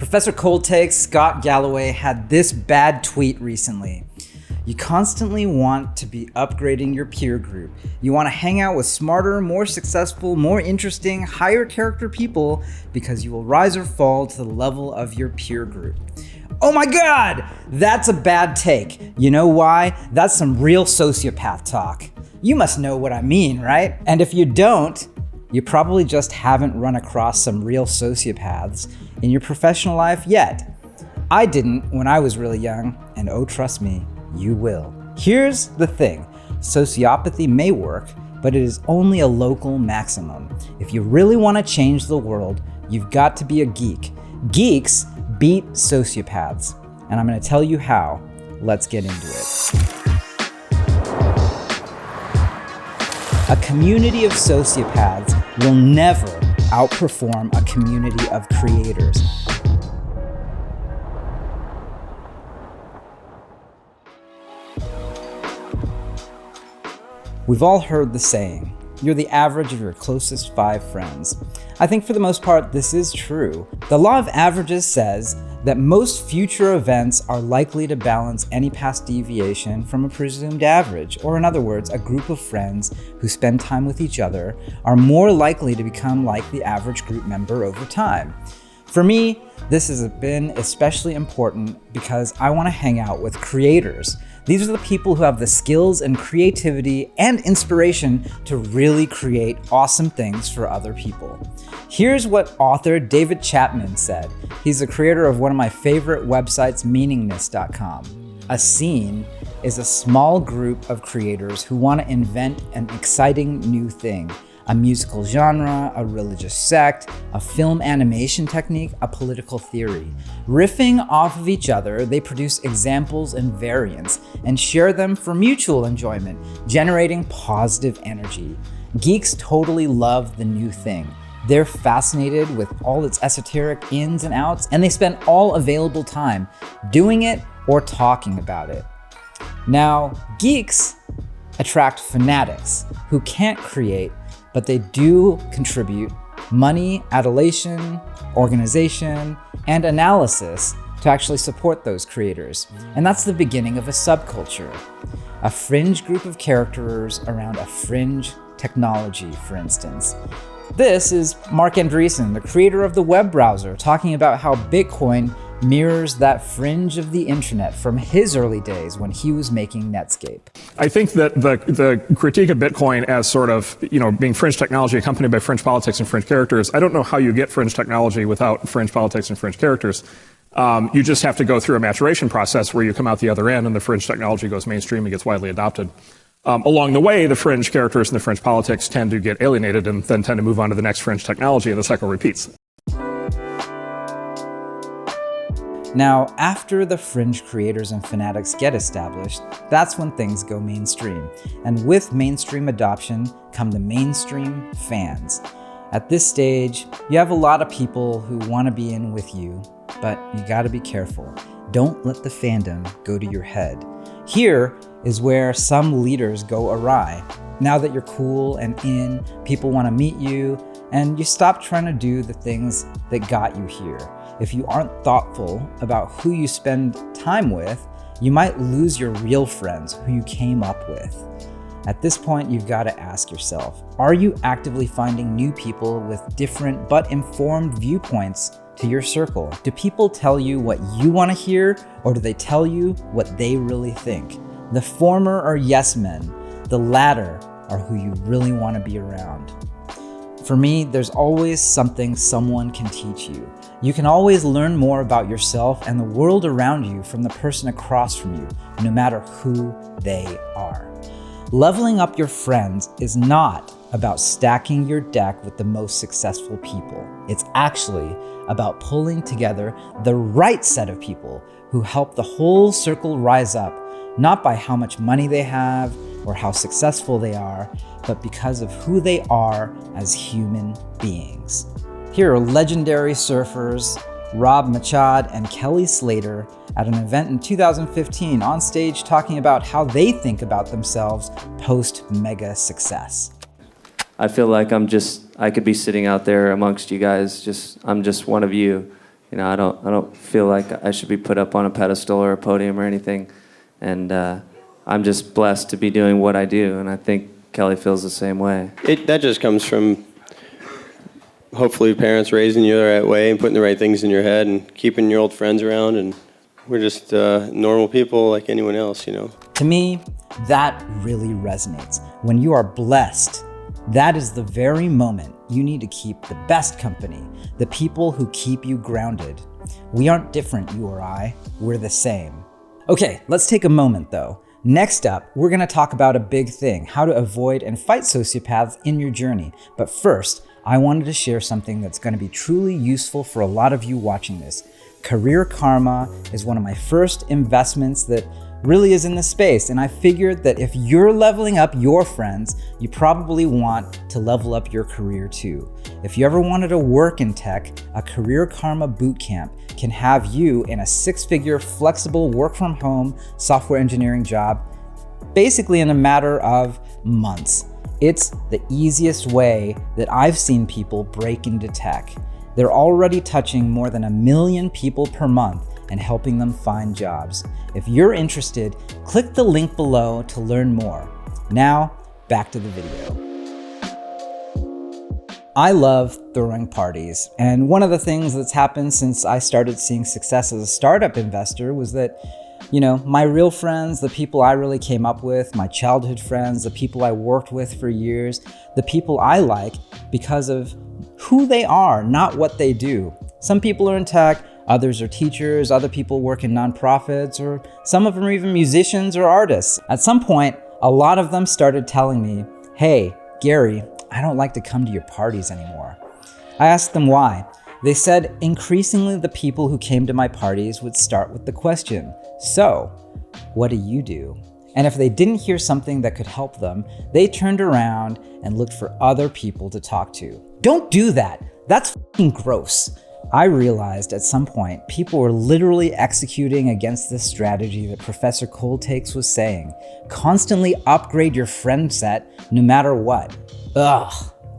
Professor Cold Takes Scott Galloway had this bad tweet recently. You constantly want to be upgrading your peer group. You want to hang out with smarter, more successful, more interesting, higher character people because you will rise or fall to the level of your peer group. Oh my God, that's a bad take. You know why? That's some real sociopath talk. You must know what I mean, right? And if you don't, you probably just haven't run across some real sociopaths in your professional life yet. I didn't when I was really young, and oh, trust me, you will. Here's the thing, sociopathy may work, but it is only a local maximum. If you really want to change the world, you've got to be a geek. Geeks beat sociopaths, and I'm going to tell you how. Let's get into it. A community of sociopaths will never outperform a community of creators. We've all heard the saying, you're the average of your closest 5 friends. I think for the most part, this is true. The law of averages says that most future events are likely to balance any past deviation from a presumed average, or in other words, a group of friends who spend time with each other are more likely to become like the average group member over time. For me, this has been especially important because I want to hang out with creators. These are the people who have the skills and creativity and inspiration to really create awesome things for other people. Here's what author David Chapman said. He's the creator of one of my favorite websites, meaningness.com. A scene is a small group of creators who want to invent an exciting new thing. A musical genre, a religious sect, a film animation technique, a political theory. Riffing off of each other, they produce examples and variants and share them for mutual enjoyment, generating positive energy. Geeks totally love the new thing. They're fascinated with all its esoteric ins and outs, and they spend all available time doing it or talking about it. Now, geeks attract fanatics who can't create, but they do contribute money, adulation, organization, and analysis to actually support those creators. And that's the beginning of a subculture. A fringe group of characters around a fringe technology, for instance. This is Marc Andreesen, the creator of the web browser, talking about how Bitcoin mirrors that fringe of the internet from his early days when he was making Netscape. I think that the critique of Bitcoin as sort of, being fringe technology accompanied by fringe politics and fringe characters, I don't know how you get fringe technology without fringe politics and fringe characters. You just have to go through a maturation process where you come out the other end and the fringe technology goes mainstream and gets widely adopted. Along the way, the fringe characters and the fringe politics tend to get alienated and then tend to move on to the next fringe technology, and the cycle repeats. Now, after the fringe creators and fanatics get established, that's when things go mainstream. And with mainstream adoption come the mainstream fans. At this stage, you have a lot of people who want to be in with you, but you gotta be careful. Don't let the fandom go to your head. Here is where some leaders go awry. Now that you're cool and in, people want to meet you, and you stop trying to do the things that got you here. If you aren't thoughtful about who you spend time with, you might lose your real friends who you came up with. At this point, you've got to ask yourself, are you actively finding new people with different but informed viewpoints to your circle? Do people tell you what you want to hear, or do they tell you what they really think? The former are yes men, the latter are who you really want to be around. For me, there's always something someone can teach you. You can always learn more about yourself and the world around you from the person across from you, no matter who they are. Leveling up your friends is not about stacking your deck with the most successful people. It's actually about pulling together the right set of people who help the whole circle rise up, not by how much money they have or how successful they are, but because of who they are as human beings. Here are legendary surfers Rob Machado and Kelly Slater at an event in 2015 on stage talking about how they think about themselves post-mega success. I feel like I could be sitting out there amongst you guys, I'm just one of you, I don't feel like I should be put up on a pedestal or a podium or anything. And I'm just blessed to be doing what I do, and I think Kelly feels the same way. That just comes from hopefully parents raising you the right way and putting the right things in your head and keeping your old friends around, and we're just normal people like anyone else, To me, that really resonates. When you are blessed, that is the very moment you need to keep the best company, the people who keep you grounded. We aren't different, you or I. We're the same. Okay, let's take a moment though. Next up, we're gonna talk about a big thing, how to avoid and fight sociopaths in your journey. But first, I wanted to share something that's gonna be truly useful for a lot of you watching this. Career Karma is one of my first investments that really is in the space, and I figured that if you're leveling up your friends, you probably want to level up your career too. If you ever wanted to work in tech, a Career Karma bootcamp can have you in a 6-figure flexible work from home software engineering job, basically in a matter of months. It's the easiest way that I've seen people break into tech. They're already touching more than 1 million people per month and helping them find jobs. If you're interested, click the link below to learn more. Now, back to the video. I love throwing parties, and one of the things that's happened since I started seeing success as a startup investor was that, my real friends, the people I really came up with, my childhood friends, the people I worked with for years, the people I like because of who they are, not what they do. Some people are in tech, others are teachers, other people work in nonprofits, or some of them are even musicians or artists. At some point, a lot of them started telling me, "Hey, Garry, I don't like to come to your parties anymore." I asked them why. They said increasingly the people who came to my parties would start with the question, "So, what do you do?" And if they didn't hear something that could help them, they turned around and looked for other people to talk to. Don't do that. That's fucking gross. I realized at some point people were literally executing against this strategy that Professor Coltakes was saying. Constantly upgrade your friend set no matter what. Ugh.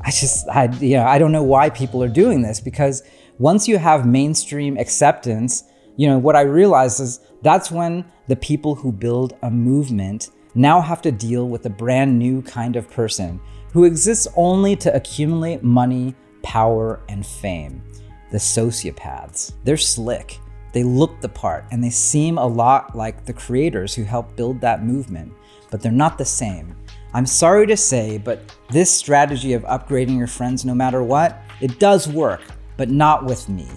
I don't know why people are doing this, because once you have mainstream acceptance, what I realized is that's when the people who build a movement now have to deal with a brand new kind of person who exists only to accumulate money, power, and fame. The sociopaths. They're slick, they look the part, and they seem a lot like the creators who helped build that movement, but they're not the same. I'm sorry to say, but this strategy of upgrading your friends no matter what, it does work, but not with me.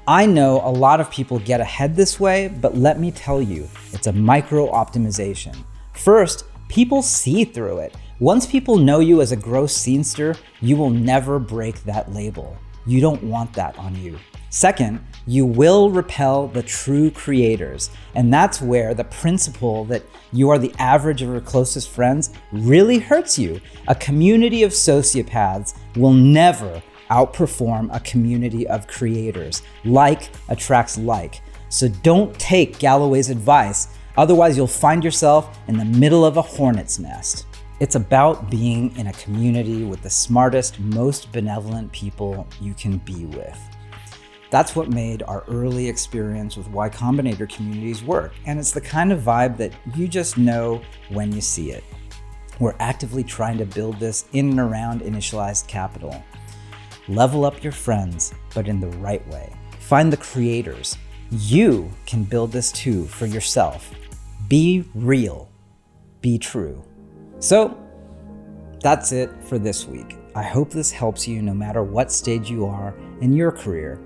I know a lot of people get ahead this way, but let me tell you, it's a micro optimization. First, people see through it. Once people know you as a gross scenester, you will never break that label. You don't want that on you. Second, you will repel the true creators. And that's where the principle that you are the average of your closest friends really hurts you. A community of sociopaths will never outperform a community of creators. Like attracts like. So don't take Galloway's advice. Otherwise, you'll find yourself in the middle of a hornet's nest. It's about being in a community with the smartest, most benevolent people you can be with. That's what made our early experience with Y Combinator communities work, and it's the kind of vibe that you just know when you see it. We're actively trying to build this in and around Initialized Capital. Level up your friends, but in the right way. Find the creators. You can build this too for yourself. Be real. Be true. So that's it for this week. I hope this helps you no matter what stage you are in your career.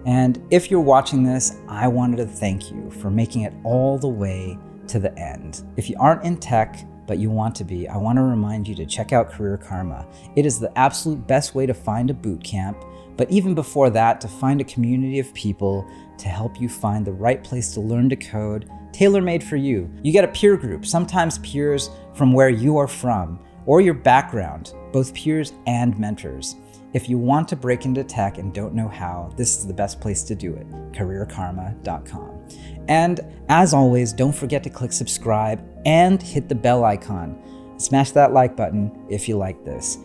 And if you're watching this, I wanted to thank you for making it all the way to the end. If you aren't in tech, but you want to be, I want to remind you to check out Career Karma. It is the absolute best way to find a boot camp, but even before that, to find a community of people to help you find the right place to learn to code, tailor-made for you. You get a peer group, sometimes peers from where you are from, or your background, both peers and mentors. If you want to break into tech and don't know how, this is the best place to do it, careerkarma.com. And as always, don't forget to click subscribe and hit the bell icon. Smash that like button if you like this.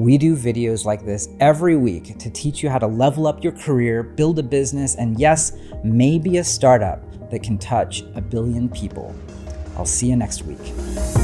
We do videos like this every week to teach you how to level up your career, build a business, and yes, maybe a startup that can touch 1 billion people. I'll see you next week.